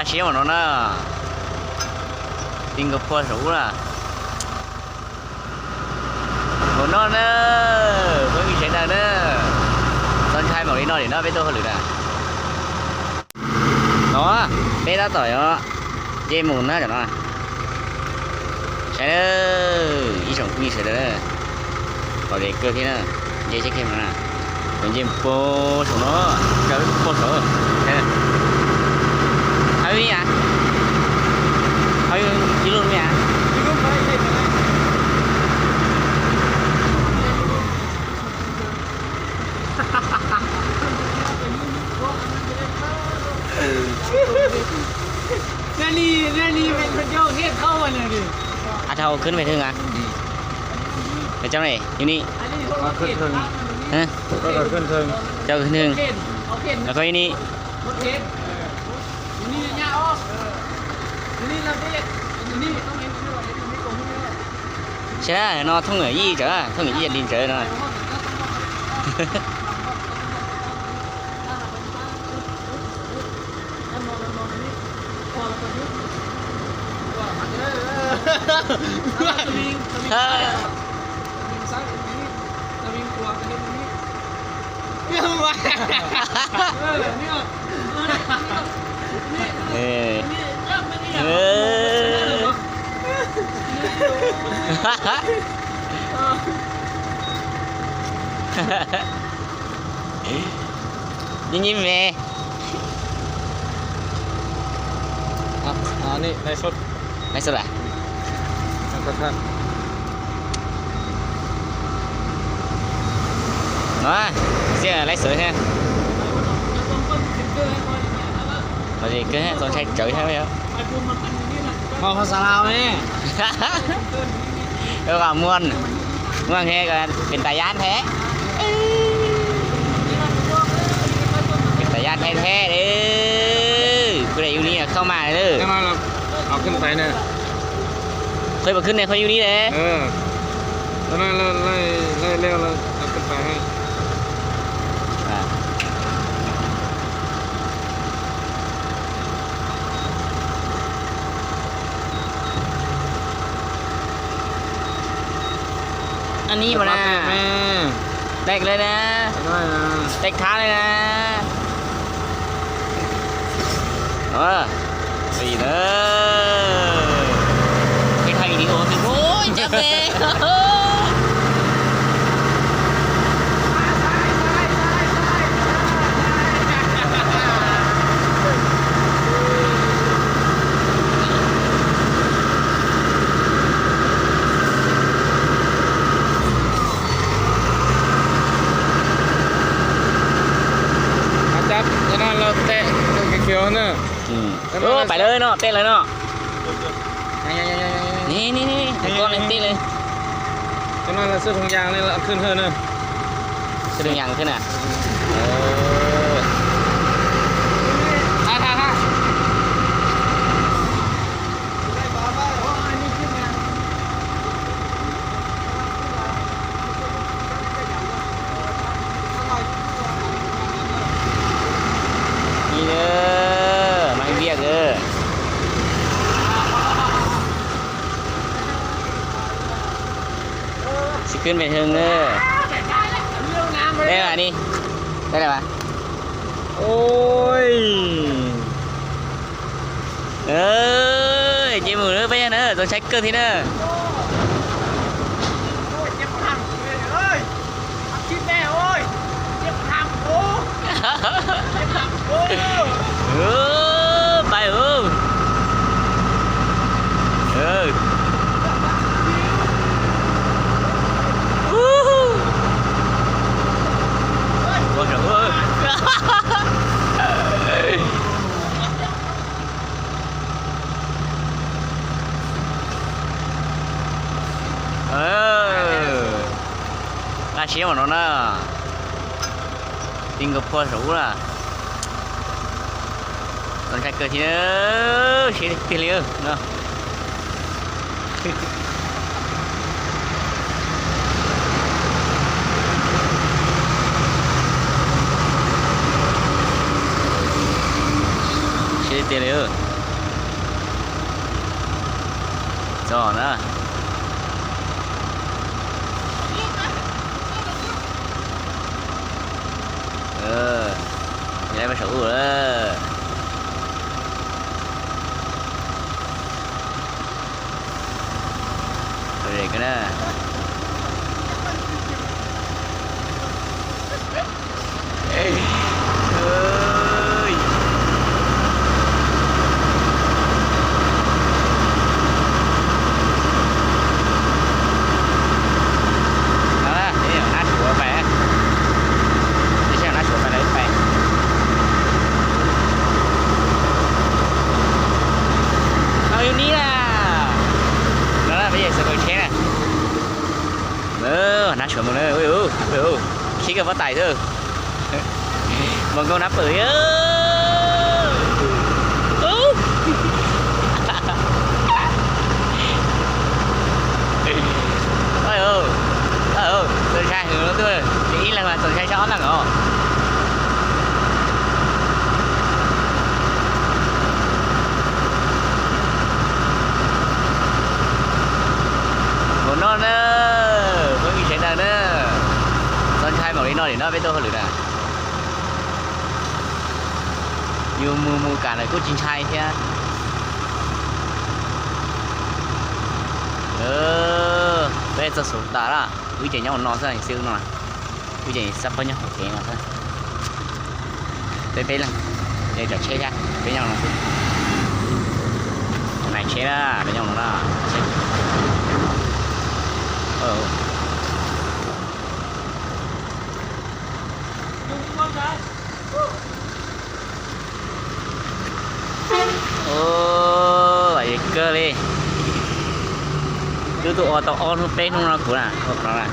chế mà nó tình gặp qua số là của nó với mình sẽ là đó con trai màu đi nó để nó với tôi hơn được nè nó bé đã tỏi nó dây mùn nó cho nó sẽ ý trọng quy sẽ đó ở đây cơ thế nè dây check thêm nè còn dây po số nó cái po số đây hay à hay chỉ luôn nhaนี่เป็นเจ้าเทพเข้ามาเลยดิ เท่าขึ้นไปถึงอ่ะไปเจ้าไหนอยู่นี่ ขึ้นถึง ฮะ ก็ขึ้นถึง เจ้าขึ้นถึง เอาเข็น แล้วก็อีนี่ รถเข็นอยู่นี่เนี่ยอ๋ออยู่นี่เราเด็ดอยู่นี่ต้องเห็นด้วยอยู่นี่ตรงนี้ ใช่ไหมnó thông ở gì chở thông ở gì đi chở nó nhìn về อ๋อนี่ในสด này sao lại ท่าน đó xe lấy sữa ha mà gì cứ con trai chửi theo vậy พอภาษาลาวนี่ แล้วก็ม่วนแท้ก็เป็นตายานแท้เป็นตายานแท้ๆเด้อผู้ใดอยู่นี่เข้ามาเด้อ จังเราเอาขึ้นไปเนี่ย เคยมาขึ้นเนี่ยเขาอยู่นี่เลย ตอนนั้นเราไล่เร็วเราเอาขึ้นไปให้อันนี้มานะ แม่ เด็กเลยนะ ได้นะ เด็กท้าเลยนะดีเด้อไปถ่ายวิดีโอสิโอ้ยเจ็บเลยจับตอนนั้นเราเตะเขียวๆเนี่ย ไปเลยเนาะเต้นเลยเนาะ ยัง นี่ก้อนเล่นตีเลย ตอนนั้นเราซื้อถุงยางนี่เราขึ้นเถอะเนี่ย จะดึงยังขึ้นอ่ะท่านี่เด้อมาเบียกเด้อสิขึ้นไปถึงเด้อได้ไหมนี่ได้ไหม โอ้ย จีมือเด้อไปเด้อต้องใช้เกินทีเด้อ เจ็บทำเอ้ยคิดแน่โอ้ยเจ็บทำโอ้เจ็บทำโอ้ไปÔi trời ơi Nga xíu mà nó tình gặp qua rủ là còn chạy cờ thì nó sẽ tiền liền nữa sẽ tiền liền Đó nữa. Vậy đây mà sủ rồi đó. Rồi cái đó. Ơi. Nát sửa một nơi, ui khí cái vắt tay thôi, bằng con nắp bưởi ơi, tôi sai hướng nó thôi, chỉ là tôi sai chó là ngỏ, một non nữa, mới bị chạy đàn nữa, con trai bảo đi nói để nó với tôi hơn nữa, nhiều mù cả này có chín trai thế, bây giờ số đá là, bây giờ nhau nó sẽ siêu nó, bây giờ sắp có nhau ok nó thôi, đây là, đây là chế ra, với nhau nó, này chế ra, với nhau nó là, vậy cơ đi, cứ tụ ô tô on bên không nó của nào, nó là